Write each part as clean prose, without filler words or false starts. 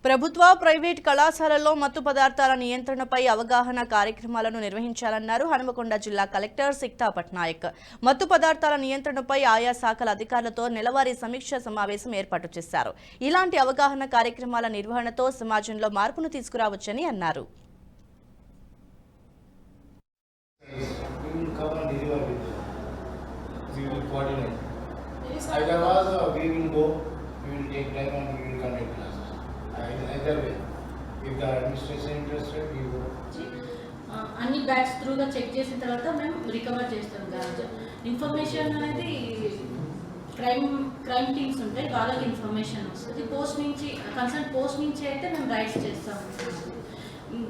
ప్రభుత్వ ప్రైవేట్ కళాశాలల్లో మత్తు పదార్థాల నియంత్రణపై అవగాహన కార్యక్రమాలను నిర్వహించాలన్నారు హనుమకొండ జిల్లా కలెక్టర్ సిక్తా పట్నాయక్. మత్తు పదార్థాల నియంత్రణపై ఆయా శాఖల అధికారులతో నెలవారీ సమీక్ష సమావేశం ఏర్పాటు చేశారు. ఇలాంటి అవగాహన కార్యక్రమాల నిర్వహణతో సమాజంలో మార్పును తీసుకురావచ్చని అన్నారు. Either way, if the administration interested, we go. అన్ని బ్యాగ్స్ త్రూగా చెక్ చేసిన తర్వాత మేము రికవర్ చేస్తాం. ఇన్ఫర్మేషన్ అనేది క్రైమ్ టీమ్స్ ఉంటాయి, వాళ్ళకి ఇన్ఫర్మేషన్ వస్తుంది. పోస్ట్ నుంచి కన్సర్న్ పోస్ట్ నుంచి అయితే మేము రైట్స్ చేస్తాం.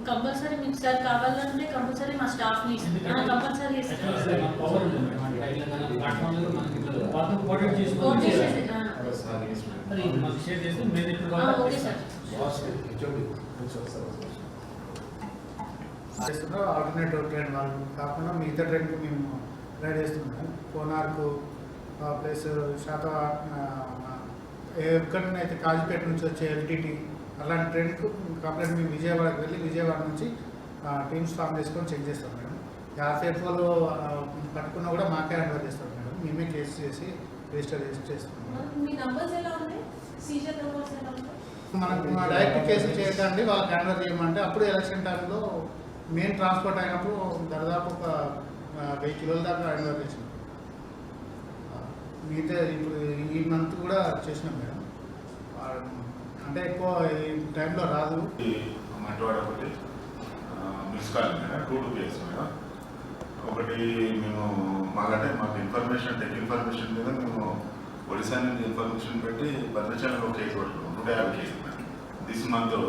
కంపల్సరీ మీకు సార్ కావాలంటే కంపల్సరీ మా స్టాఫ్ని కంపల్సరీ ఆల్టర్నేటివ్ ట్రైన్ వాళ్ళు కాకుండా మిగతా ట్రైన్కి మేము రైడ్ చేస్తున్నాము. కోనార్కు ప్లస్ ఎక్కడనైతే కాజీపేట నుంచి వచ్చే ఎల్టీటీ అలాంటి ట్రైన్కు కంప్లీట్ మేము విజయవాడకి వెళ్ళి విజయవాడ నుంచి టీమ్స్ ఫామ్ చేసుకొని చెక్ చేస్తాం మేడం. యాసేఫ్లో పట్టుకున్నా కూడా మాకే హ్యాండ్ చేస్తాం మేడం. మేమే కేసు చేసి రిజిస్టర్ చేస్తాం. మనకు డైరెక్ట్ కేసు చేయకండి, వాళ్ళకి హ్యాండ్ చేయమంటే అప్పుడు ఎలక్షన్ టైంలో మెయిన్ ట్రాన్స్పోర్ట్ అయినప్పుడు దాదాపు ఒక 1000 కిలోల దాకా హ్యాండ్ ఓవర్ చేసినాం. మిగతా ఇప్పుడు ఈ మంత్ కూడా చేసినాం మేడం. అంటే ఎక్కువ ఈ టైంలో రాదు. ఒకటి మేము మాకంటే మాకు ఇన్ఫర్మేషన్ టెక్ ఇన్ఫర్మేషన్ మీద మేము ఒడిశా నుంచి ఇన్ఫర్మేషన్ పెట్టి భద్రాచలంలో కేసు పట్టుకున్నాం. 150 కేసులు మేడం. దిస్ మంత్ 2వ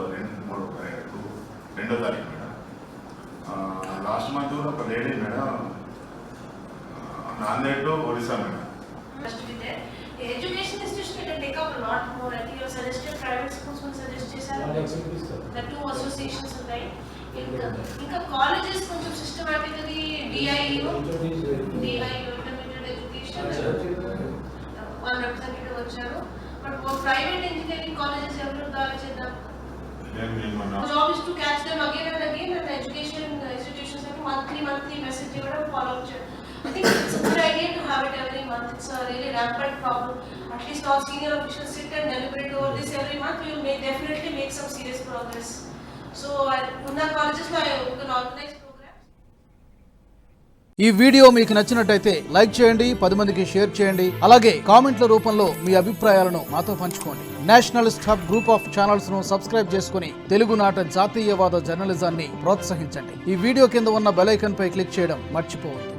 తారీఖు మేడం. లాస్ట్ మంత్ కూడా ఒక lady madam Nanded to Odisha madam. Education institution can take up a lot more. I think you suggested private schools will suggest the two associations right. Inka colleges koncham systematically DIU intermediate education one representative vacharu, but for private engineering colleges every daali cheddam. Job is to catch them again and the education institutions have monthly message ivadam follow up. I think it's a good idea to have it every month. It's a really rampant problem. At least all senior officials sit and deliberate over this every month. We will definitely make some serious progress. So, Unna colleges lo I can organize programs. ఈ video మీకు నచ్చినట్టయితే like చేయండి, 10 మందికి share చేయండి. అలాగే కామెంట్ల రూపంలో మీ అభిప్రాయాలను మాతో పంచుకోండి. Nationalist hub group of channels ను సబ్స్క్రైబ్ చేసుకుని తెలుగునాట జాతీయవాద జర్నలిజాన్ని ప్రోత్సహించండి. ఈ వీడియో కింద ఉన్న బెల్ ఐకాన్ పై క్లిక్ చేయడం మర్చిపోవద్దు.